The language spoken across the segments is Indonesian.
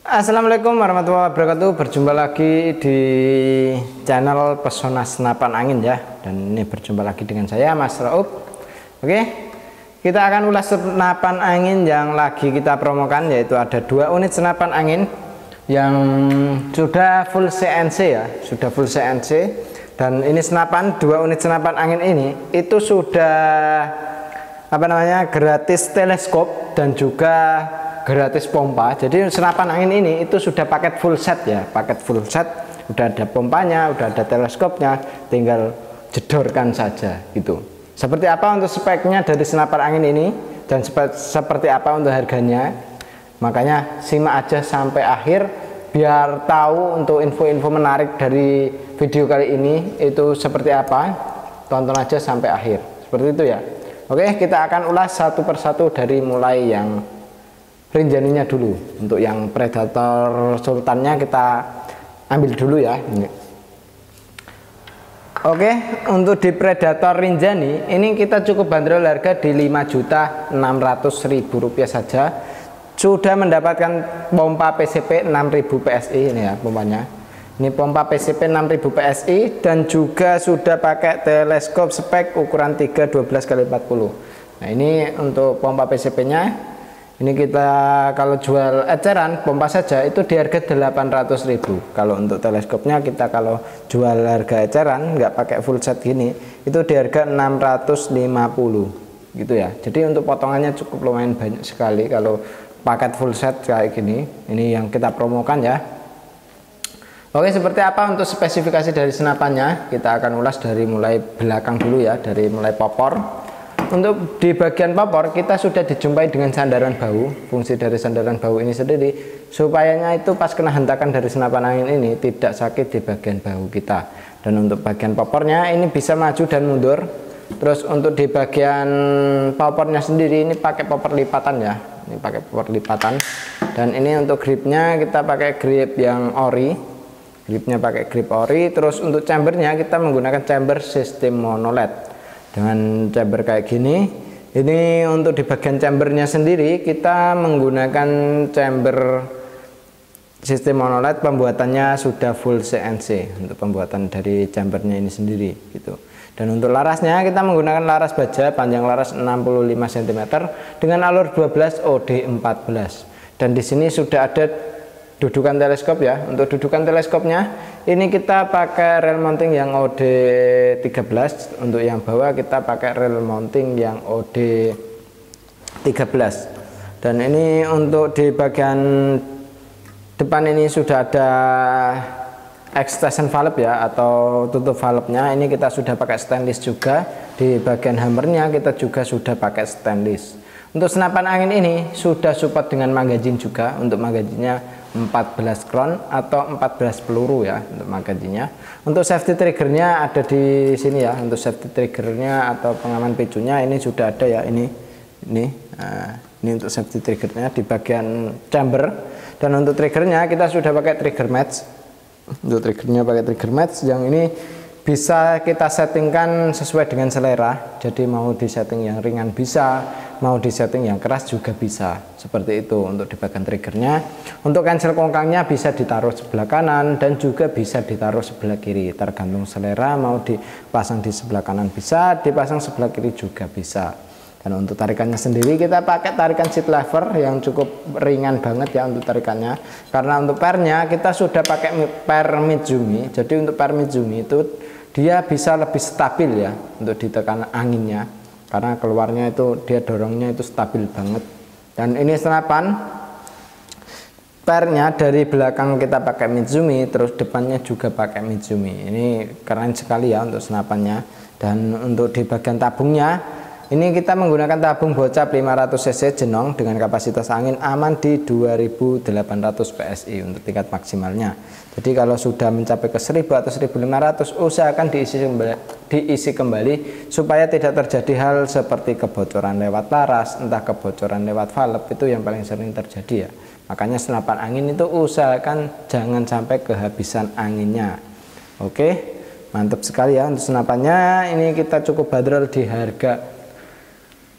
Assalamualaikum warahmatullahi wabarakatuh. Berjumpa lagi di channel Pesona Senapan Angin ya. Dan ini berjumpa lagi dengan saya Mas Raub. Oke, kita akan ulas senapan angin yang lagi kita promokan, yaitu ada 2 unit senapan angin yang sudah full CNC ya, sudah full CNC. Dan ini senapan 2 unit senapan angin ini itu sudah gratis teleskop dan juga gratis pompa. Jadi senapan angin ini itu sudah paket full set ya, paket full set, udah ada pompanya, udah ada teleskopnya, tinggal jedorkan saja gitu. Seperti apa untuk speknya dari senapan angin ini dan seperti apa untuk harganya, makanya simak aja sampai akhir biar tahu untuk info-info menarik dari video kali ini itu seperti apa. Tonton aja sampai akhir, seperti itu ya. Oke, kita akan ulas satu persatu dari mulai yang rinjaninya dulu. Untuk yang Predator Sultannya kita ambil dulu ya. Oke, untuk di Predator Rinjani ini kita cukup bandrol harga di Rp5.600.000 saja. Sudah mendapatkan pompa PCP 6000 PSI ini ya pompanya. Ini pompa PCP 6000 PSI dan juga sudah pakai teleskop spek ukuran 3 12x40. Nah, ini untuk pompa PCP-nya. Ini kita kalau jual eceran pompa saja itu di harga 800.000. Kalau untuk teleskopnya kita kalau jual harga eceran nggak pakai full set gini itu di harga 650 gitu ya. Jadi untuk potongannya cukup lumayan banyak sekali kalau paket full set kayak gini. Ini yang kita promokan ya. Oke, seperti apa untuk spesifikasi dari senapannya? Kita akan ulas dari mulai belakang dulu ya, dari mulai popor. Untuk di bagian popor kita sudah dijumpai dengan sandaran bahu. Fungsi dari sandaran bahu ini sendiri supayanya itu pas kena hentakan dari senapan angin ini tidak sakit di bagian bahu kita. Dan untuk bagian popornya ini bisa maju dan mundur. Terus untuk di bagian popornya sendiri ini pakai popor lipatan ya. Ini pakai popor lipatan. Dan ini untuk gripnya kita pakai grip yang ori. Gripnya pakai grip ori. Terus untuk chambernya kita menggunakan chamber sistem monoled dengan chamber kayak gini. Ini untuk di bagian chambernya sendiri kita menggunakan chamber sistem monoled, pembuatannya sudah full CNC untuk pembuatan dari chambernya ini sendiri gitu. Dan untuk larasnya kita menggunakan laras baja panjang laras 65 cm dengan alur 12 OD14. Dan di sini sudah ada dudukan teleskop ya. Untuk dudukan teleskopnya ini kita pakai rel mounting yang OD13. Untuk yang bawah kita pakai rel mounting yang OD13. Dan ini untuk di bagian depan ini sudah ada extension valve ya, atau tutup valve-nya. Ini kita sudah pakai stainless juga. Di bagian hammernya kita juga sudah pakai stainless. Untuk senapan angin ini sudah support dengan magazine juga. Untuk magazinnya 14 kron atau 14 peluru ya untuk magazinnya. Untuk safety triggernya ada di sini ya. Untuk safety triggernya atau pengaman picunya ini sudah ada ya. Ini untuk safety triggernya di bagian chamber. Dan untuk triggernya kita sudah pakai trigger match. Untuk triggernya pakai trigger match yang ini bisa kita settingkan sesuai dengan selera. Jadi mau di setting yang ringan bisa, mau di setting yang keras juga bisa. Seperti itu untuk di bagian triggernya. Untuk cancel kongkangnya bisa ditaruh sebelah kanan dan juga bisa ditaruh sebelah kiri, tergantung selera. Mau dipasang di sebelah kanan bisa, dipasang sebelah kiri juga bisa. Dan untuk tarikannya sendiri kita pakai tarikan seat lever yang cukup ringan banget ya untuk tarikannya. Karena untuk pernya kita sudah pakai per Mizumi. Jadi untuk per Mizumi itu dia bisa lebih stabil ya untuk ditekan anginnya, karena keluarnya itu dia dorongnya itu stabil banget. Dan ini senapan pernya dari belakang kita pakai Mizumi, terus depannya juga pakai Mizumi. Ini keren sekali ya untuk senapannya. Dan untuk di bagian tabungnya ini kita menggunakan tabung bocap 500 cc jenong dengan kapasitas angin aman di 2800 PSI untuk tingkat maksimalnya. Jadi kalau sudah mencapai ke 1000 atau 1500 usahakan diisi kembali supaya tidak terjadi hal seperti kebocoran lewat laras, entah kebocoran lewat valve, itu yang paling sering terjadi ya. Makanya senapan angin itu usahakan jangan sampai kehabisan anginnya. Oke, mantap sekali ya untuk senapannya. Ini kita cukup bandrol di harga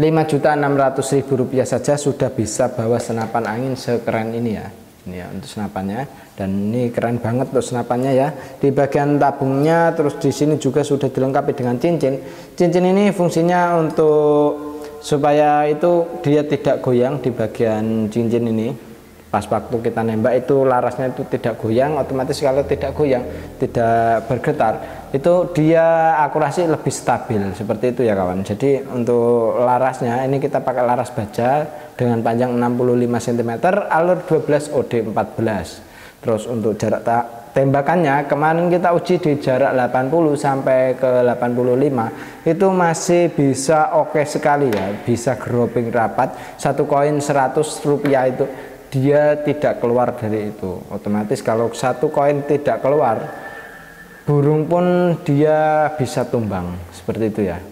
Rp5.600.000 saja sudah bisa bawa senapan angin sekeren ini ya. ini ya untuk senapannya. Dan ini keren banget untuk senapannya ya. Di bagian tabungnya, terus di sini juga sudah dilengkapi dengan cincin. Cincin ini fungsinya untuk supaya itu dia tidak goyang di bagian cincin ini. Pas waktu kita nembak itu larasnya itu tidak goyang, otomatis kalau tidak goyang, tidak bergetar, itu dia akurasi lebih stabil seperti itu ya kawan. Jadi untuk larasnya ini kita pakai laras baja dengan panjang 65 cm, alur 12 OD 14. Terus untuk jarak tembakannya kemarin kita uji di jarak 80 sampai ke 85 itu masih bisa oke sekali ya, bisa grouping rapat. Satu koin 100 rupiah itu dia tidak keluar dari itu. Otomatis kalau satu koin tidak keluar, burung pun dia bisa tumbang seperti itu ya.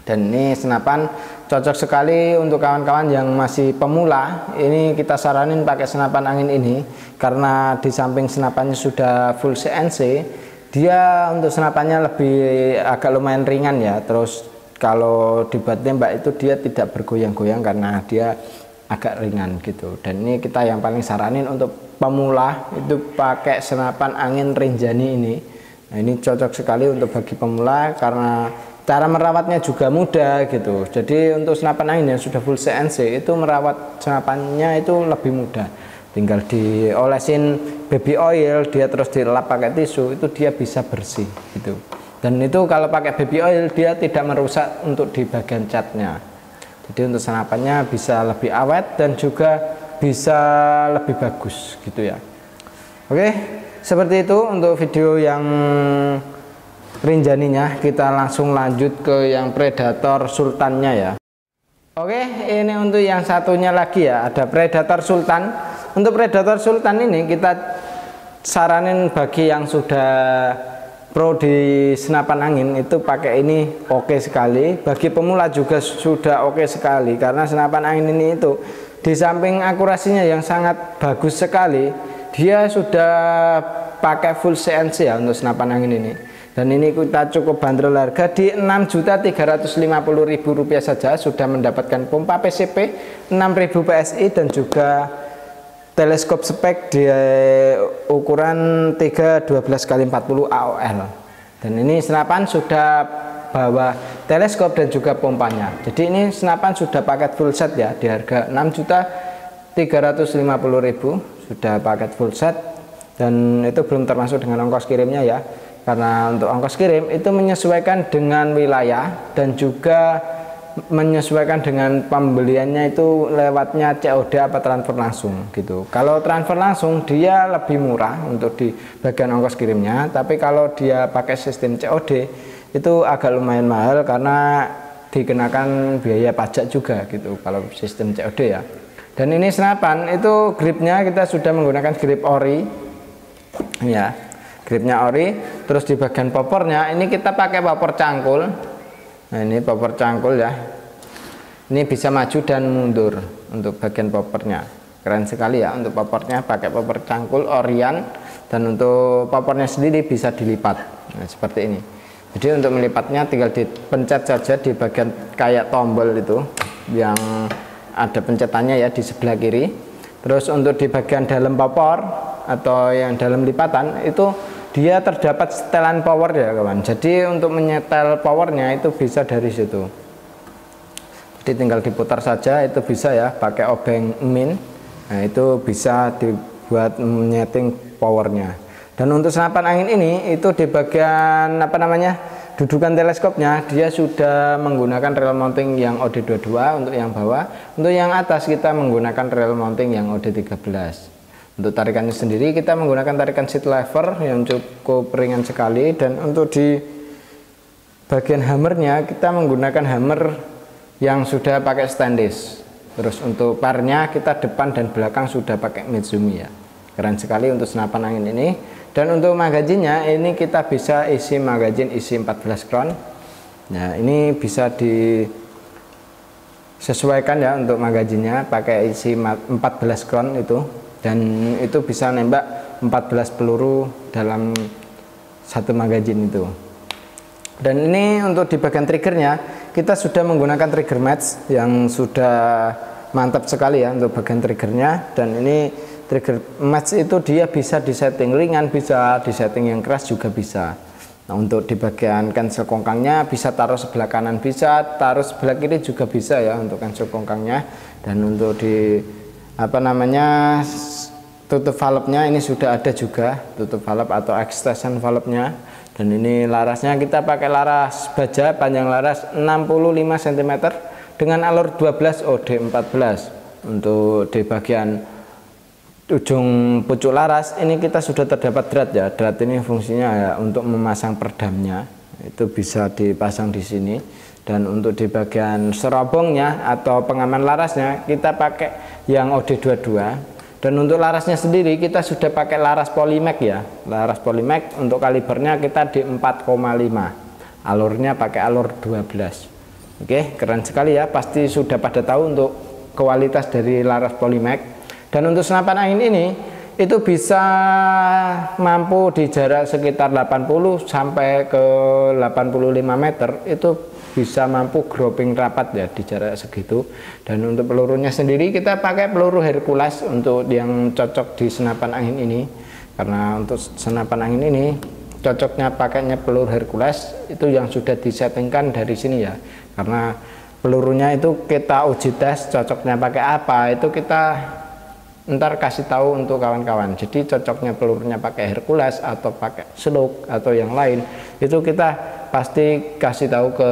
Dan ini senapan cocok sekali untuk kawan-kawan yang masih pemula. Ini kita saranin pakai senapan angin ini karena di samping senapannya sudah full CNC, dia untuk senapannya lebih agak lumayan ringan ya. Terus kalau dibuat tembak itu dia tidak bergoyang-goyang karena dia agak ringan gitu. Dan ini kita yang paling saranin untuk pemula itu pakai senapan angin Rinjani ini. Nah, ini cocok sekali untuk bagi pemula karena cara merawatnya juga mudah gitu. Jadi untuk senapan angin yang sudah full CNC itu merawat senapannya itu lebih mudah. Tinggal diolesin baby oil, dia terus dilap pakai tisu, itu dia bisa bersih gitu. Dan itu kalau pakai baby oil dia tidak merusak untuk di bagian catnya. Jadi untuk senapannya bisa lebih awet dan juga bisa lebih bagus gitu ya. Oke, seperti itu untuk video yang Rinjaninya. Kita langsung lanjut ke yang Predator Sultannya ya. Oke, ini untuk yang satunya lagi ya, ada Predator Sultan. Untuk Predator Sultan ini kita saranin bagi yang sudah pro di senapan angin itu pakai ini oke sekali. Bagi pemula juga sudah oke sekali karena senapan angin ini itu di samping akurasinya yang sangat bagus sekali, dia sudah pakai full CNC ya untuk senapan angin ini. Dan ini kita cukup bandrol harga di Rp6.350.000 saja sudah mendapatkan pompa PCP 6000 PSI dan juga teleskop spek di ukuran 312x40 AOL. Dan ini senapan sudah bawa teleskop dan juga pompanya. Jadi ini senapan sudah paket full set ya, di harga Rp6.350.000 sudah paket full set. Dan itu belum termasuk dengan ongkos kirimnya ya, karena untuk ongkos kirim itu menyesuaikan dengan wilayah dan juga menyesuaikan dengan pembeliannya itu lewatnya COD apa transfer langsung gitu. Kalau transfer langsung dia lebih murah untuk di bagian ongkos kirimnya, tapi kalau dia pakai sistem COD itu agak lumayan mahal karena dikenakan biaya pajak juga gitu kalau sistem COD ya. Dan ini senapan itu gripnya kita sudah menggunakan grip ori ya, gripnya ori. Terus di bagian popornya ini kita pakai popor cangkul. Nah ini popor cangkul ya, ini bisa maju dan mundur untuk bagian popornya, keren sekali ya. Untuk popornya pakai popor cangkul Orian, dan untuk popornya sendiri bisa dilipat, nah, seperti ini. Jadi untuk melipatnya tinggal dipencet saja di bagian kayak tombol itu yang ada pencetannya ya di sebelah kiri. Terus untuk di bagian dalam popor atau yang dalam lipatan itu dia terdapat setelan power ya kawan. Jadi untuk menyetel powernya itu bisa dari situ. Jadi tinggal diputar saja itu bisa ya, pakai obeng min. Nah itu bisa dibuat menyeting powernya. Dan untuk senapan angin ini itu di bagian apa namanya dudukan teleskopnya dia sudah menggunakan rel mounting yang OD22 untuk yang bawah. Untuk yang atas kita menggunakan rel mounting yang OD13. Untuk tarikannya sendiri kita menggunakan tarikan seat lever yang cukup ringan sekali. Dan untuk di bagian hammernya kita menggunakan hammer yang sudah pakai stainless. Terus untuk parnya kita depan dan belakang sudah pakai Mitsumi ya. Keren sekali untuk senapan angin ini. Dan untuk magazinnya ini kita bisa isi magazin isi 14 crown. Nah ini bisa disesuaikan ya untuk magazinnya pakai isi 14 crown itu. Dan itu bisa nembak 14 peluru dalam satu magazin itu. Dan ini untuk di bagian triggernya kita sudah menggunakan trigger match yang sudah mantap sekali ya untuk bagian triggernya. Dan ini trigger match itu dia bisa disetting ringan, bisa disetting yang keras juga bisa. Nah, untuk di bagian cancel kongkangnya bisa taruh sebelah kanan, bisa taruh sebelah kiri juga bisa ya untuk cancel kongkangnya. Dan untuk di tutup valve-nya ini sudah ada juga tutup valve atau extension valve-nya. Dan ini larasnya kita pakai laras baja, panjang laras 65 cm dengan alur 12 OD14. Untuk di bagian ujung pucuk laras ini kita sudah terdapat drat ya. Drat ini fungsinya ya untuk memasang perdamnya, itu bisa dipasang di sini. Dan untuk di bagian serobongnya atau pengaman larasnya kita pakai yang OD22. Dan untuk larasnya sendiri kita sudah pakai laras Polymax ya. Laras Polymax untuk kalibernya kita di 4,5. Alurnya pakai alur 12. Oke, keren sekali ya. Pasti sudah pada tahu untuk kualitas dari laras Polymax. Dan untuk senapan angin ini itu bisa mampu di jarak sekitar 80 sampai ke 85 meter, itu bisa mampu grouping rapat ya di jarak segitu. Dan untuk pelurunya sendiri kita pakai peluru Hercules untuk yang cocok di senapan angin ini. Karena untuk senapan angin ini cocoknya pakainya peluru Hercules itu yang sudah disettingkan dari sini ya. Karena pelurunya itu kita uji tes cocoknya pakai apa, itu kita ntar kasih tahu untuk kawan-kawan. Jadi cocoknya pelurunya pakai Hercules atau pakai Slug atau yang lain, itu kita pasti kasih tahu ke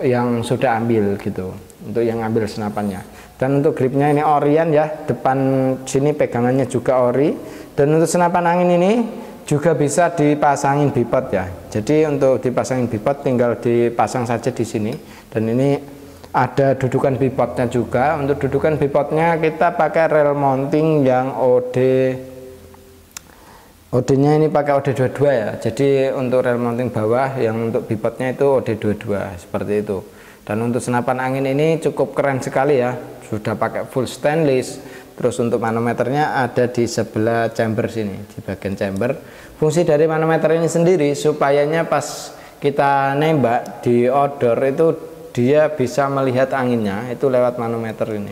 yang sudah ambil gitu, untuk yang ambil senapannya. Dan untuk gripnya ini Orion ya, depan sini pegangannya juga ori. Dan untuk senapan angin ini juga bisa dipasangin bipod ya. Jadi untuk dipasangin bipod tinggal dipasang saja di sini. Dan ini ada dudukan bipodnya juga. Untuk dudukan bipodnya kita pakai rel mounting yang OD-nya ini pakai OD22 ya. Jadi untuk rel mounting bawah yang untuk bipodnya itu OD22 seperti itu. Dan untuk senapan angin ini cukup keren sekali ya. Sudah pakai full stainless. Terus untuk manometernya ada di sebelah chamber sini, di bagian chamber. Fungsi dari manometer ini sendiri supayanya pas kita nembak di outdoor itu dia bisa melihat anginnya itu lewat manometer ini,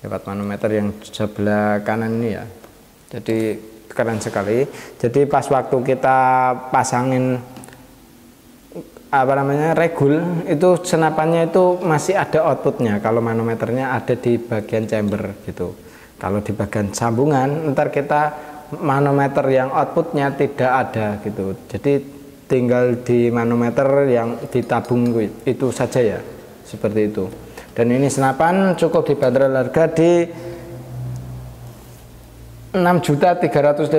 lewat manometer yang sebelah kanan ini ya. Jadi keren sekali. Jadi pas waktu kita pasangin regul itu senapannya itu masih ada outputnya. Kalau manometernya ada di bagian chamber gitu. Kalau di bagian sambungan ntar kita manometer yang outputnya tidak ada gitu. Jadi tinggal di manometer yang ditabung itu saja ya, seperti itu. Dan ini senapan cukup dibanderol harga di 6.350.000,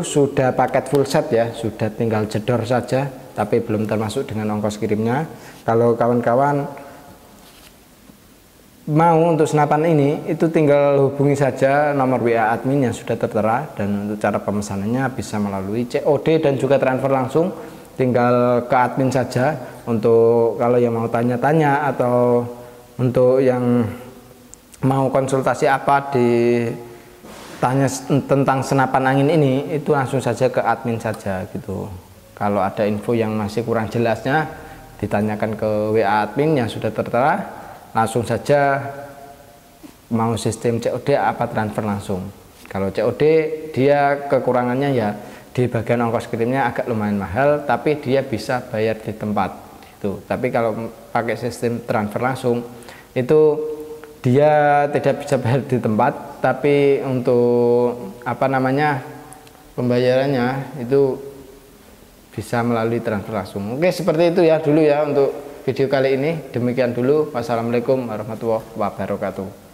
sudah paket full set ya, sudah tinggal jedor saja, tapi belum termasuk dengan ongkos kirimnya. Kalau kawan-kawan mau untuk senapan ini itu tinggal hubungi saja nomor WA admin yang sudah tertera. Dan untuk cara pemesanannya bisa melalui COD dan juga transfer langsung, tinggal ke admin saja. Untuk kalau yang mau tanya-tanya atau untuk yang mau konsultasi apa ditanya tentang senapan angin ini, itu langsung saja ke admin saja gitu. Kalau ada info yang masih kurang jelasnya ditanyakan ke WA admin yang sudah tertera. Langsung saja mau sistem COD apa transfer langsung. Kalau COD dia kekurangannya ya di bagian ongkos kirimnya agak lumayan mahal, tapi dia bisa bayar di tempat gitu. Tapi kalau pakai sistem transfer langsung itu dia tidak bisa bayar di tempat, tapi untuk pembayarannya itu bisa melalui transfer langsung. Oke, seperti itu ya dulu ya untuk video kali ini. Demikian dulu. Wassalamualaikum warahmatullahi wabarakatuh.